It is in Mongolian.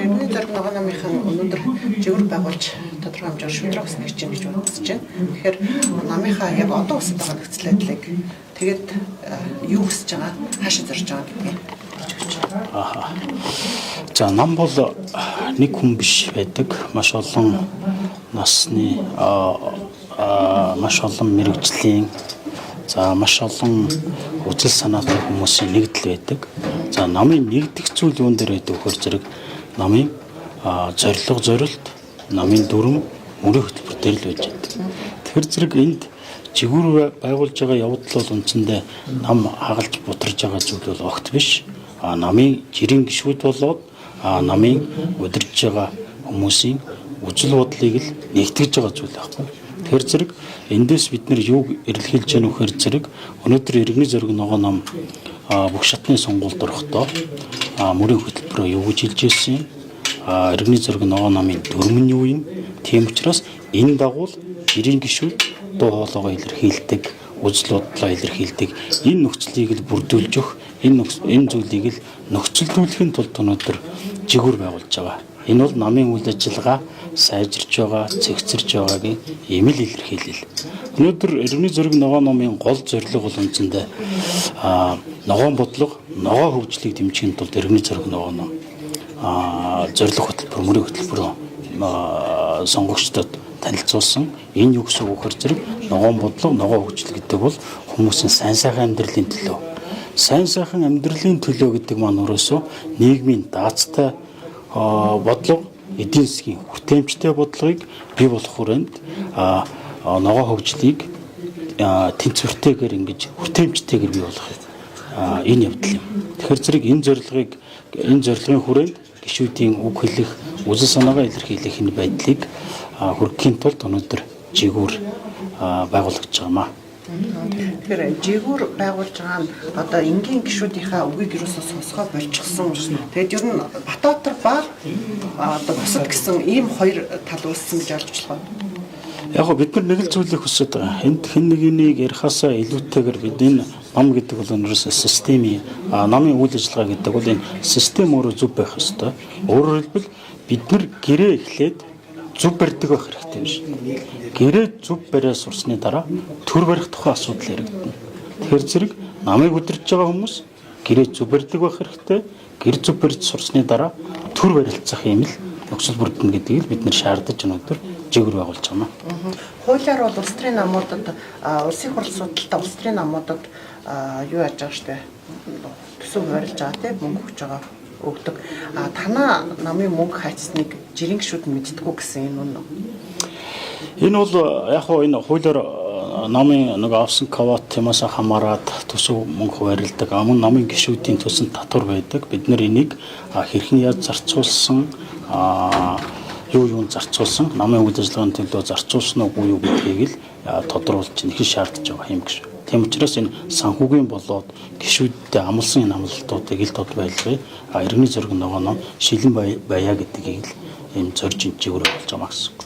Иргэний зориг ногоо намынхан өнөөдөр жигүүр байгуулж тодорхой хэмжээгээр шудраг өснө гэж бодож байна. Тэгэхээр намынхаа яг одоо өсөж байгаа нөхцөл байдлыг тэгээд юу хүсэж байгаа, хаашаа зорж байгаа гэдгийг хэлж өгч байна. За нам бол нэг хүн биш байдаг. Маш олон насны маш олон мэрэгжлийн за маш олон үзэл санаатай хүмүүсийн нэгдэл байдаг. За намын нэгдэх зүйл юун дээр байдаг вөхөр зэрэг намын зорилго зорилт, намын дүрм, мөрийн хөтөлбөр дээр л байж байдаг. Тэр зэрэг энд жигүүр байгуулж байгаа явдал бол үндсэндээ нам хагалж бутарж байгаа зүйл бол огт биш. Намын жирийн гишүүд болоод намын удирдж байгаа хүмүүсийн үзэл бодлыг л нэгтгэж байгаа зүйл байхгүй. Тэр зэрэг эндээс бид нэр юуг эрэлхийлж яах вэ гэхээр зэрэг өнөөдөр иргэний зориг ногоо нам бүх шатны сонгуульд орохдоо мөрийн хөтөлбөрөөр юу гэж хэлж ирсэн юм? Иргэний зориг ногоо намын дүрм нь юу юм? Тийм учраас энэ дагуу жирийн гишүүд дуу хоолойгоо илэрхийлдэг, үзэл бодлоо илэрхийлдэг. Энэ нөхцөлийг л бүрдүүлж өгөх, энэ зүйлийг л нөхцөлдүүлэхийн тулд өнөөдөр жигүүр байгуулж байгаа. Энэ бол намын үйл ажиллагаа сайжирч байгаа, цэгцэрч байгаагийн ийм л илэрхийлэл. Өнөөдөр иргэний зориг ногоо номын гол зорилго бол үндсэндээ ногоон бодлого, ногоо хөгжлийг дэмжихийн тулд иргэний зориг ногоо ном зорилго хөтөлбөр, мөрийн хөтөлбөр сонгогчдод танилцуулсан. Энэ юу гэсэн үг вэ зэрэг ногоон бодлого, ногоо хөгжил гэдэг бол хүмүүсийн сайн сайхан амьдралын төлөө. Сайн сайхан амьдралын төлөө гэдэг маань өөрөөсөө нийгмийн даацтай бодлого, эдийн засгийн хүртээмжтэй бодлогыг бий болох хүрээнд ногоо хөгжлийг тэнцвэртэйгээр ингэж хүртээмжтэйгээр бий болгох энэ явдал юм. Тэгэхээр зэрэг энэ зорилгын хүрээнд гишүүдийн үг хэлэх, үзэл санаагаа илэрхийлэх энэ байдлыг хүргэхийн тулд өнөөдөр жигүүр байгуулагдж байгаамаа. Тэгэхээр жигүүр байгуулж байгаа нь одоо энгийн гишүүдийнхаа үгийг юусоо сонсгоо болчихсон. Тэгээд ер нь Батбаатар ба одоо бусад гэсэн ийм хоёр тал үүссэн гэж ойлгож байна. Яг бид нар нэг л зүйлийг хүсэж байгаа. Энд хэн нэгийг ярихаасаа илүүтэйгээр бид энэ нам гэдэг бол өнөөс системийн намын үйл ажиллагаа гэдэг бол энэ систем өөрөө зөв байх ёстой. Өөрөөр хэлбэл бид нар гэрээ эхлээд зөв барьдаг байх хэрэгтэй биш. Гэрээ зөв бариа сурсны дараа төр барих тухай асуудал яригдана. Тэгэхээр зэрэг намыг удирдах байгаа хүмүүс гэрээ зөв барьдаг байх хэрэгтэй. Гэр зөв барьж сурсны дараа төр барилцах юм л нөхцөл бүрдэнэ гэдгийг бид нэр шаардаж өнөөдөр жигүүр байгуулж байгаа юм. Хуулиар бол улс төрийн намуудад улсын хурал судалтай улс төрийн намуудад юу яаж байгаа штэ төсөв барилж байгаа тийм мөнгө өгч байгаа өгдөг. Танаа намын мөнгө хайцсныг жирийн гишүүд мэддэггүй гэсэн юм уу? Энэ бол яг хоо энэ хуулиар намын нэг авсан квот юмасаа хамаарат төсөв мөнгө хуваарлдаг. Мөн намын гишүүдийн төсөнд татвар байдаг. Бид нэр энийг хэрхэн яаж зарцуулсан юунд зарцуулсан, намын үйл ажиллагааны төлөө зарцуулсан уу юу гэдгийг л тодруулж нэхэж шаардж байгаа юм гэж. Тийм учраас энэ санхүүгийн болоод гишүүдтэй амлсан энэ амлалтуудыг ил тод байлгая. Иргэний зориг ногоо ном шилэн баяа гэдгийг л энэ зорж жигүүр болж байгаа гэсэн үг.